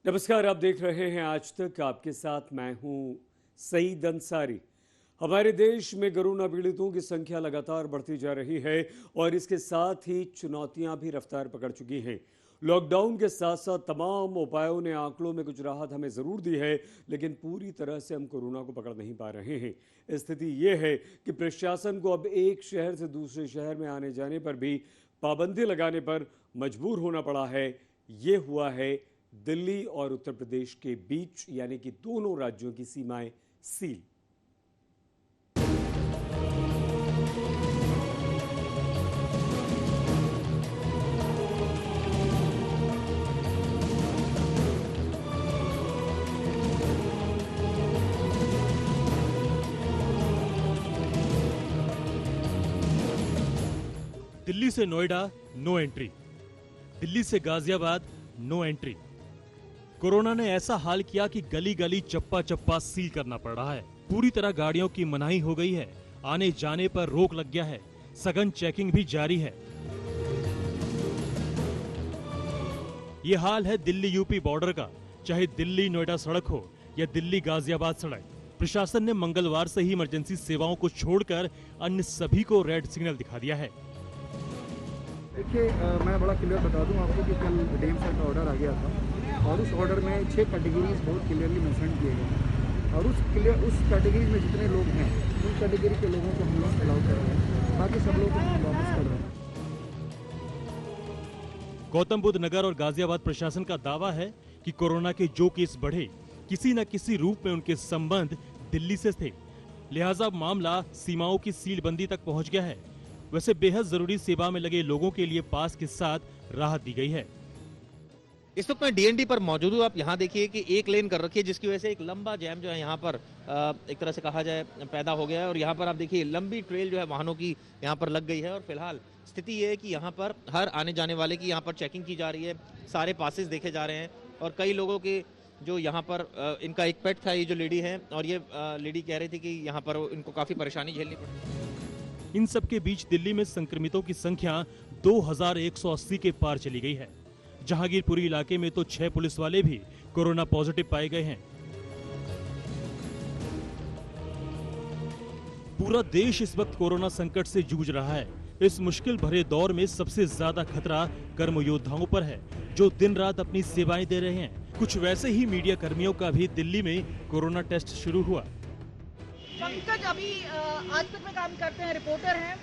नमस्कार, आप देख रहे हैं आज तक। आपके साथ मैं हूं सईद अंसारी। हमारे देश में कोरोना पीड़ितों की संख्या लगातार बढ़ती जा रही है और इसके साथ ही चुनौतियां भी रफ्तार पकड़ चुकी हैं। लॉकडाउन के साथ साथ तमाम उपायों ने आंकड़ों में कुछ राहत हमें ज़रूर दी है, लेकिन पूरी तरह से हम कोरोना को पकड़ नहीं पा रहे हैं। स्थिति ये है कि प्रशासन को अब एक शहर से दूसरे शहर में आने जाने पर भी पाबंदी लगाने पर मजबूर होना पड़ा है। ये हुआ है दिल्ली और उत्तर प्रदेश के बीच, यानी कि दोनों राज्यों की सीमाएं सील। दिल्ली से नोएडा नो एंट्री, दिल्ली से गाजियाबाद नो एंट्री। कोरोना ने ऐसा हाल किया कि गली गली चप्पा चप्पा सील करना पड़ रहा है। पूरी तरह गाड़ियों की मनाही हो गई है, आने जाने पर रोक लग गया है, सघन चेकिंग भी जारी है। ये हाल है दिल्ली यूपी बॉर्डर का, चाहे दिल्ली नोएडा सड़क हो या दिल्ली गाजियाबाद सड़क। प्रशासन ने मंगलवार से ही इमरजेंसी सेवाओं को छोड़कर अन्य सभी को रेड सिग्नल दिखा दिया है। देखिए, मैं बड़ा क्लियर बता दूं आपको कि कल डीएम सर का ऑर्डर आ गया था और उस ऑर्डर में 6 कैटेगरीज बहुत क्लियरली मेंशन किए गए हैं और उस कैटेगरी में जितने लोग हैं उन कैटेगरी के लोगों को हम लोग अलाउ कर रहे हैं, बाकी सब लोगों को हम वापस कर रहे हैं। गौतम बुद्ध नगर और गाजियाबाद प्रशासन का दावा है कि कोरोना के जो केस बढ़े, किसी न किसी रूप में उनके संबंध दिल्ली से थे, लिहाजा मामला सीमाओं की सीलबंदी तक पहुंच गया है। वैसे बेहद जरूरी सेवा में लगे लोगों के लिए पास के साथ राहत दी गई है। इस वक्त मैं डीएनडी पर मौजूद हूँ। आप यहाँ देखिए कि एक लेन कर रखी है, जिसकी वजह से एक लंबा जैम जो है यहाँ पर एक तरह से कहा जाए पैदा हो गया है और यहाँ पर आप देखिए लंबी ट्रेल जो है वाहनों की यहाँ पर लग गई है और फिलहाल स्थिति ये है कि यहाँ पर हर आने जाने वाले की यहाँ पर चेकिंग की जा रही है, सारे पासेस देखे जा रहे हैं और कई लोगों के जो यहाँ पर इनका एक पेट था, ये जो लेडी है और ये लेडी कह रही थी कि यहाँ पर इनको काफी परेशानी झेलनी पड़ी। इन सब के बीच दिल्ली में संक्रमितों की संख्या 2180 के पार चली गई है। जहांगीरपुरी इलाके में तो 6 पुलिस वाले भी कोरोना पॉजिटिव पाए गए हैं। पूरा देश इस वक्त कोरोना संकट से जूझ रहा है। इस मुश्किल भरे दौर में सबसे ज्यादा खतरा कर्म योद्धाओं पर है, जो दिन रात अपनी सेवाएं दे रहे हैं। कुछ वैसे ही मीडिया कर्मियों का भी दिल्ली में कोरोना टेस्ट शुरू हुआ। पंकज अभी आज तक में काम करते हैं, रिपोर्टर हैं,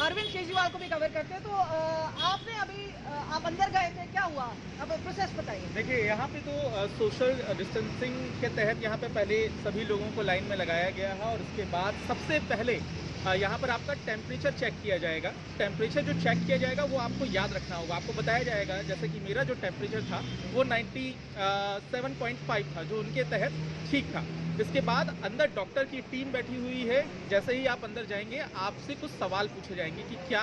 अरविंद केजरीवाल को भी कवर करते हैं। तो आपने अभी आप अंदर गए थे, क्या हुआ, अब प्रोसेस बताइए। देखिए, यहाँ पे तो सोशल डिस्टेंसिंग के तहत यहाँ पे पहले सभी लोगों को लाइन में लगाया गया है और उसके बाद सबसे पहले यहाँ पर आपका टेम्परेचर चेक किया जाएगा। टेम्परेचर जो चेक किया जाएगा वो आपको याद रखना होगा। आपको बताया जाएगा, जैसे कि मेरा जो टेम्परेचर था वो 97.5 था, जो उनके तहत ठीक था। इसके बाद अंदर डॉक्टर की टीम बैठी हुई है। जैसे ही आप अंदर जाएंगे आपसे कुछ सवाल पूछे जाएंगे कि क्या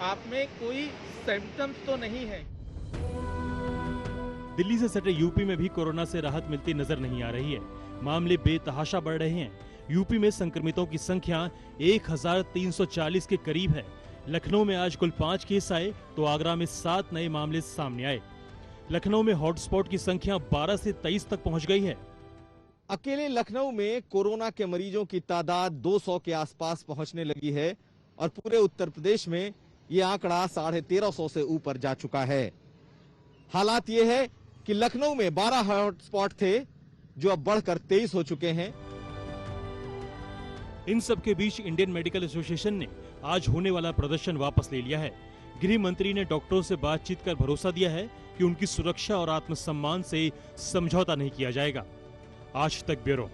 आप में कोई सिम्टम्स तो नहीं है। दिल्ली से सटे यूपी में भी कोरोना से राहत मिलती नजर नहीं आ रही है। मामले बेतहाशा बढ़ रहे हैं। यूपी में संक्रमितों की संख्या 1340 के करीब है। लखनऊ में आज कुल 5 केस आए तो आगरा में 7 नए मामले सामने आए। लखनऊ में हॉटस्पॉट की संख्या 12 से 23 तक पहुंच गई है। अकेले लखनऊ में कोरोना के मरीजों की तादाद 200 के आसपास पहुंचने लगी है और पूरे उत्तर प्रदेश में ये आंकड़ा 1350 से ऊपर जा चुका है। हालात ये है कि लखनऊ में 12 हॉटस्पॉट थे जो अब बढ़कर 23 हो चुके हैं। इन सब के बीच इंडियन मेडिकल एसोसिएशन ने आज होने वाला प्रदर्शन वापस ले लिया है। गृह मंत्री ने डॉक्टरों से बातचीत कर भरोसा दिया है कि उनकी सुरक्षा और आत्मसम्मान से समझौता नहीं किया जाएगा। आज तक ब्यूरो।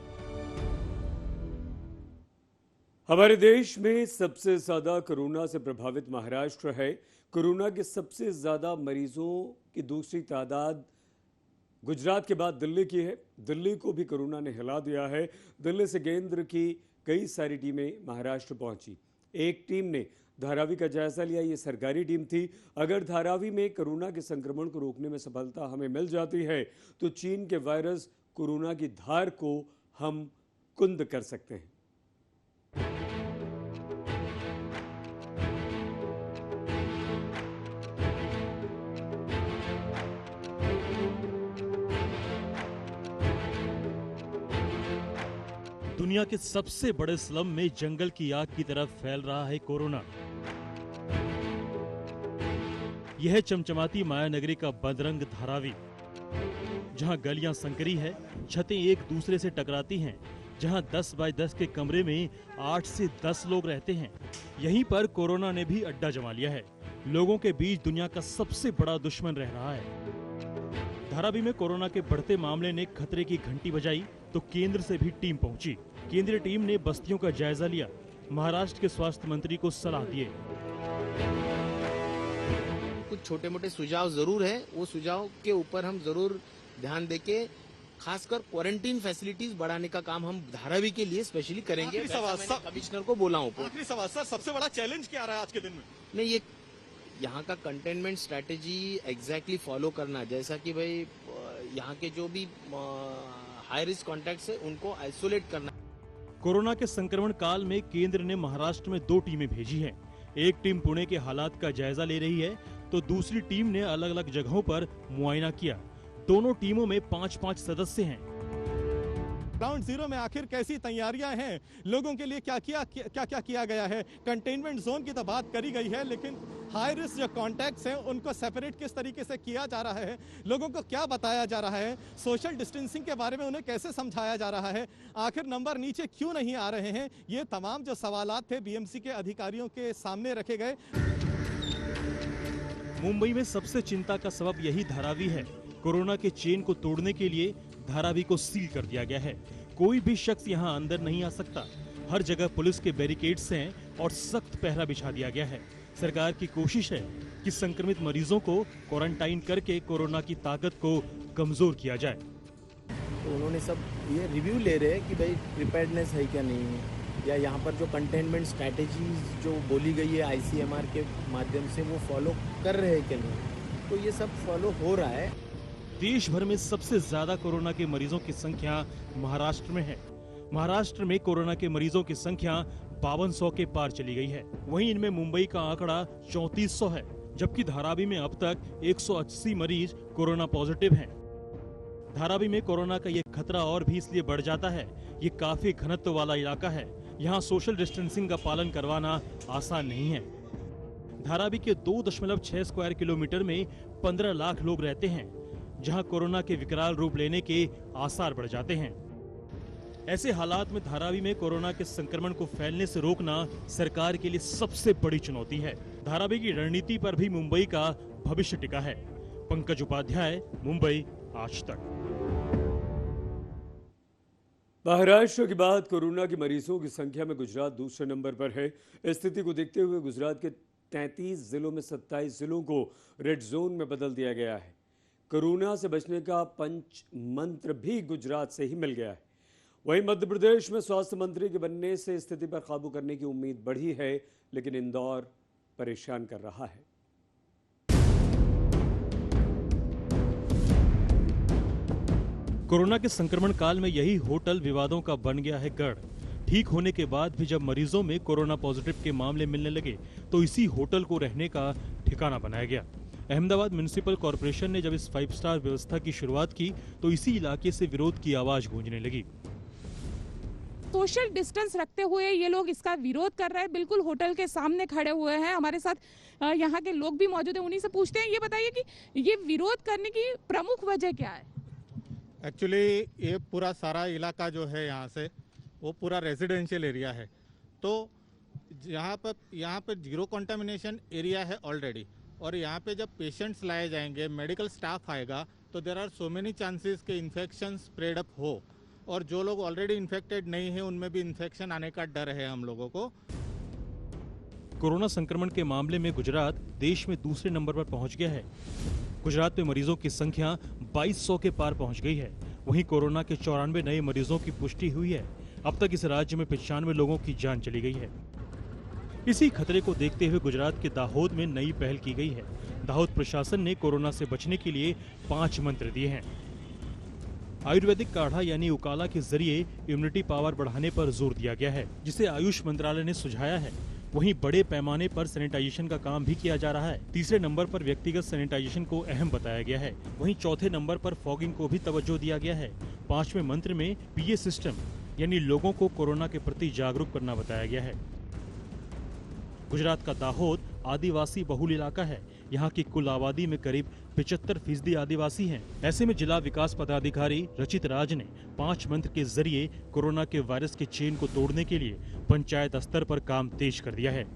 हमारे देश में सबसे ज्यादा कोरोना से प्रभावित महाराष्ट्र है। कोरोना के सबसे ज्यादा मरीजों की दूसरी तादाद गुजरात के बाद दिल्ली की है। दिल्ली को भी कोरोना ने हिला दिया है। दिल्ली से केंद्र की कई सारी टीमें महाराष्ट्र पहुंची। एक टीम ने धारावी का जायजा लिया। ये सरकारी टीम थी। अगर धारावी में कोरोना के संक्रमण को रोकने में सफलता हमें मिल जाती है तो चीन के वायरस कोरोना की धार को हम कुंद कर सकते हैं। दुनिया के सबसे बड़े स्लम में जंगल की आग की तरफ फैल रहा है कोरोना। यह चमचमाती माया नगरी का बदरंग धारावी, जहां गलियां संकरी है, छतें एक दूसरे से टकराती हैं, जहां 10 बाय 10 के कमरे में 8 से 10 लोग रहते हैं। यहीं पर कोरोना ने भी अड्डा जमा लिया है। लोगों के बीच दुनिया का सबसे बड़ा दुश्मन रह रहा है। धारावी में कोरोना के बढ़ते मामले ने खतरे की घंटी बजाई तो केंद्र से भी टीम पहुंची। केंद्रीय टीम ने बस्तियों का जायजा लिया, महाराष्ट्र के स्वास्थ्य मंत्री को सलाह दिए। कुछ छोटे मोटे सुझाव जरूर है, वो सुझाव के ऊपर हम जरूर ध्यान देके खासकर क्वारंटीन फैसिलिटीज बढ़ाने का काम हम धारावी के लिए स्पेशली करेंगे। कमिश्नर को बोला हूँ। आखिरी सवाल सर, सबसे बड़ा चैलेंज क्या रहा है आज के दिन में? नहीं, ये यहाँ का कंटेनमेंट स्ट्रैटेजी एग्जैक्टली फॉलो करना, जैसा कि भाई यहाँ के जो भी हाई रिस्क कॉन्टैक्ट्स है उनको आइसोलेट करना। कोरोना के संक्रमण काल में केंद्र ने महाराष्ट्र में 2 टीमें भेजी हैं। एक टीम पुणे के हालात का जायजा ले रही है तो दूसरी टीम ने अलग अलग जगहों पर मुआयना किया। दोनों टीमों में 5-5 सदस्य हैं। ग्राउंड जीरो में आखिर कैसी तैयारियां हैं, लोगों के लिए क्या किया गया है? कंटेनमेंट जोन की तो बात करी गई है, लेकिन हाई रिस्क जो कॉन्टैक्ट्स हैं उनको सेपरेट किस तरीके से किया जा रहा है, लोगों को क्या बताया जा रहा है, सोशल डिस्टेंसिंग के बारे में उन्हें कैसे समझाया जा रहा है, आखिर नंबर नीचे क्यों नहीं आ रहे हैं, ये तमाम जो सवालात थे बीएमसी के अधिकारियों के सामने रखे गए। मुंबई में सबसे चिंता का सबब यही धारावी है। कोरोना के चेन को तोड़ने के लिए धारावी को सील कर दिया गया है। कोई भी शख्स यहां अंदर नहीं आ सकता। हर जगह पुलिस के बैरिकेड्स हैं और सख्त पहरा बिछा दिया गया है। सरकार की कोशिश है कि संक्रमित मरीजों को क्वारंटाइन करके कोरोना की ताकत को कमजोर किया जाए। तो उन्होंने सब ये रिव्यू ले रहे हैं कि भाई प्रिपेयर्डनेस है क्या नहीं है, या यहाँ पर जो कंटेनमेंट स्ट्रैटेजीज जो बोली गई है ICMR के माध्यम से वो फॉलो कर रहे हैं क्या नहीं। तो ये सब फॉलो हो रहा है। देश भर में सबसे ज्यादा कोरोना के मरीजों की संख्या महाराष्ट्र में है। महाराष्ट्र में कोरोना के मरीजों की संख्या 5200 के पार चली गई है। वहीं इनमें मुंबई का आंकड़ा 3400 है, जबकि धारावी में अब तक 180 मरीज कोरोना पॉजिटिव हैं। धारावी में कोरोना का ये खतरा और भी इसलिए बढ़ जाता है, ये काफी घनत्व वाला इलाका है। यहाँ सोशल डिस्टेंसिंग का पालन करवाना आसान नहीं है। धारावी के 2.6 स्क्वायर किलोमीटर में 15 लाख लोग रहते हैं, जहां कोरोना के विकराल रूप लेने के आसार बढ़ जाते हैं। ऐसे हालात में धारावी में कोरोना के संक्रमण को फैलने से रोकना सरकार के लिए सबसे बड़ी चुनौती है। धारावी की रणनीति पर भी मुंबई का भविष्य टिका है। पंकज उपाध्याय, मुंबई, आज तक। महाराष्ट्र के बाद कोरोना के मरीजों की संख्या में गुजरात दूसरे नंबर पर है। इस स्थिति को देखते हुए गुजरात के 33 जिलों में 27 जिलों को रेड जोन में बदल दिया गया है। कोरोना से बचने का पंच मंत्र भी गुजरात से ही मिल गया है। वहीं मध्य प्रदेश में स्वास्थ्य मंत्री के बनने से स्थिति पर काबू करने की उम्मीद बढ़ी है, लेकिन इंदौर परेशान कर रहा है। कोरोना के संक्रमण काल में यही होटल विवादों का बन गया है गढ़। ठीक होने के बाद भी जब मरीजों में कोरोना पॉजिटिव के मामले मिलने लगे तो इसी होटल को रहने का ठिकाना बनाया गया। अहमदाबाद म्युनिसिपल कॉर्पोरेशन ने जब इस 5 स्टार व्यवस्था की शुरुआत की तो इसी इलाके से विरोध की आवाज गूंजने लगी। सोशल डिस्टेंस रखते हुए ये लोग इसका विरोध कर रहे हैं। बिल्कुल होटल के सामने खड़े हुए हैं। हमारे साथ यहाँ के लोग भी मौजूद हैं, उन्हीं से पूछते हैं। ये बताइए कि ये विरोध करने की प्रमुख वजह क्या है? एक्चुअली ये पूरा सारा इलाका जो है यहाँ से वो पूरा रेजिडेंशियल एरिया है, तो यहाँ पर जीरो कंटामिनेशन एरिया है ऑलरेडी, और यहाँ पे जब पेशेंट्स लाए जाएंगे, मेडिकल स्टाफ आएगा, तो there are so many chances के इन्फेक्शन स्प्रेड अप हो, और जो लोग ऑलरेडी इन्फेक्टेड नहीं है उनमें भी इन्फेक्शन आने का डर है हम लोगों को। कोरोना संक्रमण के मामले में गुजरात देश में दूसरे नंबर पर पहुंच गया है। गुजरात में मरीजों की संख्या 2200 के पार पहुंच गई है। वहीं कोरोना के 94 नए मरीजों की पुष्टि हुई है। अब तक इस राज्य में 95 लोगों की जान चली गई है। इसी खतरे को देखते हुए गुजरात के दाहोद में नई पहल की गई है। दाहोद प्रशासन ने कोरोना से बचने के लिए 5 मंत्र दिए हैं। आयुर्वेदिक काढ़ा यानी उकाला के जरिए इम्यूनिटी पावर बढ़ाने पर जोर दिया गया है, जिसे आयुष मंत्रालय ने सुझाया है। वहीं बड़े पैमाने पर सैनिटाइजेशन का काम भी किया जा रहा है। तीसरे नंबर पर व्यक्तिगत सैनिटाइजेशन को अहम बताया गया है। वहीं चौथे नंबर पर फॉगिंग को भी तवज्जो दिया गया है। 5वें मंत्र में PA सिस्टम यानी लोगों को कोरोना के प्रति जागरूक करना बताया गया है। गुजरात का दाहोद आदिवासी बहुल इलाका है। यहाँ की कुल आबादी में करीब 75% आदिवासी हैं। ऐसे में जिला विकास पदाधिकारी रचित राज ने 5 मंत्र के जरिए कोरोना के वायरस के चेन को तोड़ने के लिए पंचायत स्तर पर काम तेज कर दिया है।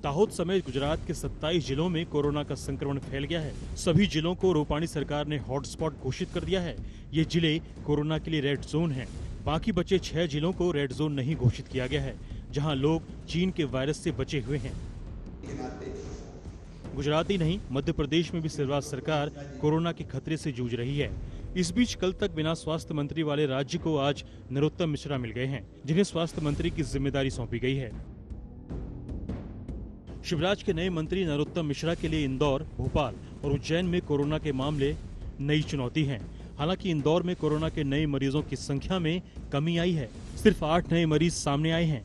दाहोद समेत गुजरात के 27 जिलों में कोरोना का संक्रमण फैल गया है। सभी जिलों को रूपाणी सरकार ने हॉटस्पॉट घोषित कर दिया है। ये जिले कोरोना के लिए रेड जोन हैं। बाकी बचे 6 जिलों को रेड जोन नहीं घोषित किया गया है, जहां लोग चीन के वायरस से बचे हुए हैं। गुजरात ही नहीं, मध्य प्रदेश में भी शिवराज सरकार कोरोना के खतरे से जूझ रही है। इस बीच कल तक बिना स्वास्थ्य मंत्री वाले राज्य को आज नरोत्तम मिश्रा मिल गए हैं, जिन्हें स्वास्थ्य मंत्री की जिम्मेदारी सौंपी गई है। शिवराज के नए मंत्री नरोत्तम मिश्रा के लिए इंदौर, भोपाल और उज्जैन में कोरोना के मामले नई चुनौती हैं। हालांकि इंदौर में कोरोना के नए मरीजों की संख्या में कमी आई है। सिर्फ 8 नए मरीज सामने आए हैं।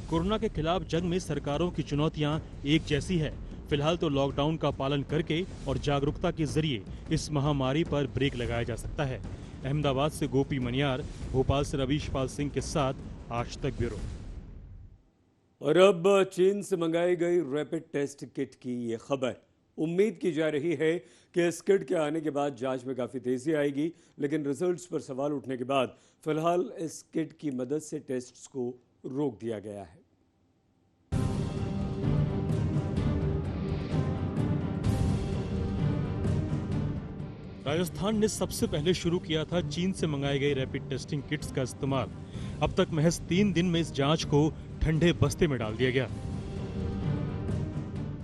कोरोना के खिलाफ जंग में सरकारों की चुनौतियां एक जैसी है। फिलहाल तो लॉकडाउन का पालन करके और जागरूकता के जरिए इस महामारी पर ब्रेक लगाया जा सकता है। अहमदाबाद से गोपी मनियार, भोपाल से रवीश पाल सिंह के साथ आज तक ब्यूरो। और अब चीन से मंगाई गई रैपिड टेस्ट किट की ये खबर। उम्मीद की जा रही है कि इस किट के आने के बाद जांच में काफ़ी तेज़ी आएगी, लेकिन रिजल्ट्स पर सवाल उठने के बाद फिलहाल इस किट की मदद से टेस्ट्स को रोक दिया गया है। राजस्थान ने सबसे पहले शुरू किया था चीन से मंगाए गए रैपिड टेस्टिंग किट्स का इस्तेमाल। अब तक महज 3 दिन में इस जांच को ठंडे बस्ते में डाल दिया गया।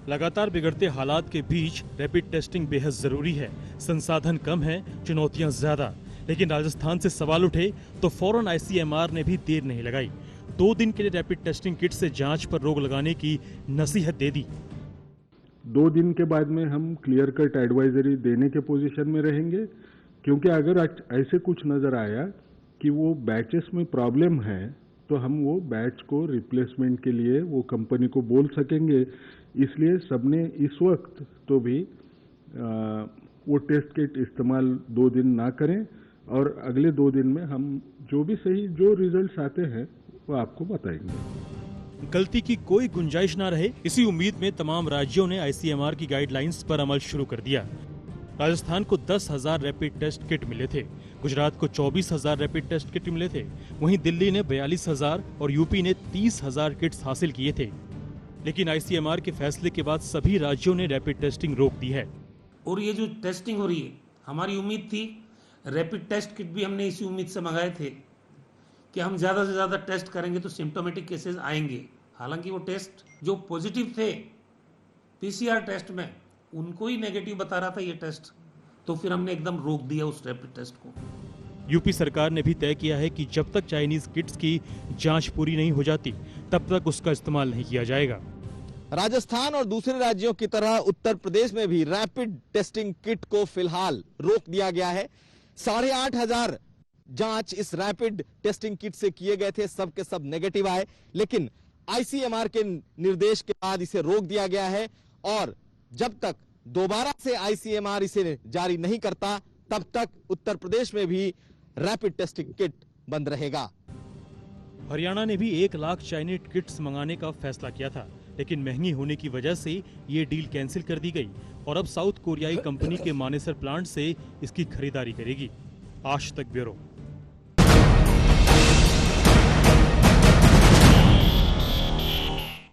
लगातार बिगड़ते हालात के बीच रैपिड टेस्टिंग बेहद जरूरी है। संसाधन कम है, चुनौतियां ज्यादा, लेकिन राजस्थान से सवाल उठे तो फौरन ICMR ने भी देर नहीं लगाई। 2 दिन के लिए रैपिड टेस्टिंग किट से जांच पर रोक लगाने की नसीहत दे दी। 2 दिन के बाद में हम क्लियर कट एडवाइजरी देने के पोजीशन में रहेंगे, क्योंकि अगर ऐसे कुछ नजर आया कि वो बैचेस में प्रॉब्लम है तो हम वो बैच को रिप्लेसमेंट के लिए वो कंपनी को बोल सकेंगे। इसलिए सबने इस वक्त तो भी वो टेस्ट किट इस्तेमाल 2 दिन ना करें, और अगले 2 दिन में हम जो भी सही जो रिजल्ट्स आते हैं वो आपको बताएंगे। गलती की कोई गुंजाइश ना रहे, इसी उम्मीद में तमाम राज्यों ने ICMR की गाइडलाइंस पर अमल शुरू कर दिया। राजस्थान को 10,000 रैपिड टेस्ट किट मिले थे, गुजरात को 24,000 रैपिड टेस्ट किट मिले थे, वहीं दिल्ली ने 42,000 और यूपी ने 30,000 किट्स हासिल किए थे। लेकिन ICMR के फैसले के बाद सभी राज्यों ने रैपिड टेस्टिंग रोक दी है। और ये जो टेस्टिंग हो रही है, हमारी उम्मीद थी, रैपिड टेस्ट किट भी हमने इसी उम्मीद से मंगाए थे कि हम ज़्यादा से ज़्यादा टेस्ट करेंगे तो सिम्टोमेटिक केसेस आएंगे। हालांकि वो टेस्ट जो पॉजिटिव थे PCR टेस्ट में, उनको ही नेगेटिव बता रहा था ये टेस्ट, तो फिर हमने एकदम रोक दिया उस रैपिड टेस्ट को। यूपी सरकार ने भी तय किया है कि जब तक चाइनीज किट्स की जांच पूरी नहीं हो जाती तब तक उसका इस्तेमाल नहीं किया जाएगा। राजस्थान और दूसरे राज्यों की तरह उत्तर प्रदेश में भी रैपिड टेस्टिंग किट को फिलहाल रोक दिया गया है। 8,500 जांच इस रैपिड टेस्टिंग किट से किए गए थे, सब के सब नेगेटिव आए, लेकिन ICMR के निर्देश के बाद इसे रोक दिया गया है और जब तक दोबारा से ICMR इसे जारी नहीं करता तब तक उत्तर प्रदेश में भी रैपिड टेस्टिंग किट बंद रहेगा। हरियाणा ने भी 1 लाख चाइनीज किट्स मंगाने का फैसला किया था, लेकिन महंगी होने की वजह से ये डील कैंसिल कर दी गई और अब साउथ कोरियाई कंपनी के मानेसर प्लांट से इसकी खरीदारी करेगी। आज तक ब्यूरो।